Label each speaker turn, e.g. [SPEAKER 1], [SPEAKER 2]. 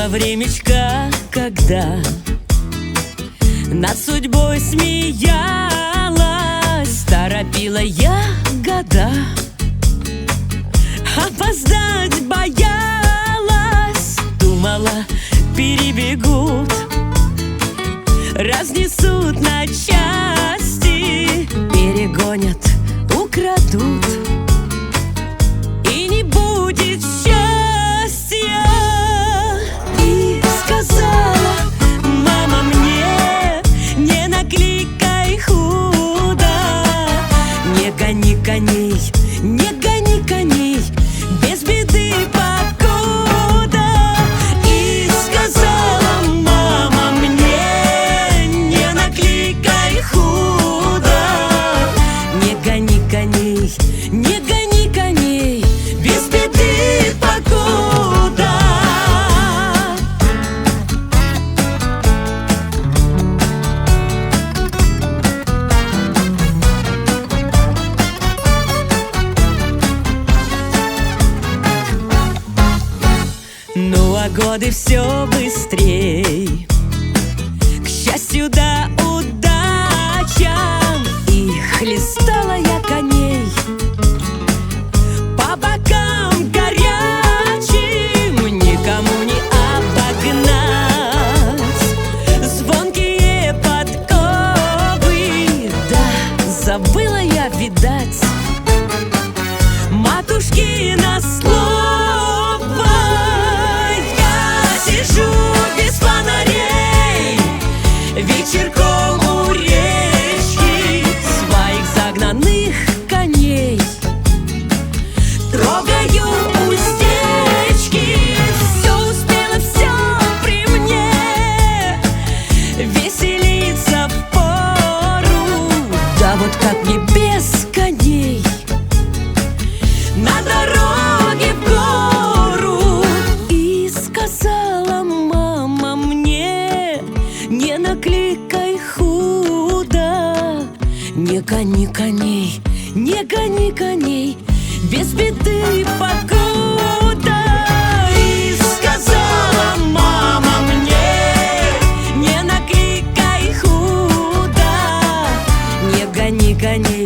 [SPEAKER 1] времечко, когда над судьбой смеялась, торопила я года, опоздать боялась. Думала, перебегут, разнесут на части, перегонят, украдут, и не будет счастья. И сказала мама мне: не накликай худо, не гони коней, не гони коней, без беды покуда. И сказала мама мне: не накликай худо, не гони коней, не гони коней, без беды покуда. Ну а годы все быстрей, к счастью да удачам, и хлестала я коней по бокам горячим, никому не обогнать звонкие подковы. Да, забыла я, видать, матушкино слово. Я сижу без фонарей вечерком у речки, своих загнанных коней трогаю уздечки. Все успела, все при мне, веселиться впору. Да вот как мне без коней на дороге в гору. И сказала мама мне: не накликай худо, не гони коней, не гони коней, без беды покуда. И сказала мама мне: не накликай худо, не гони коней,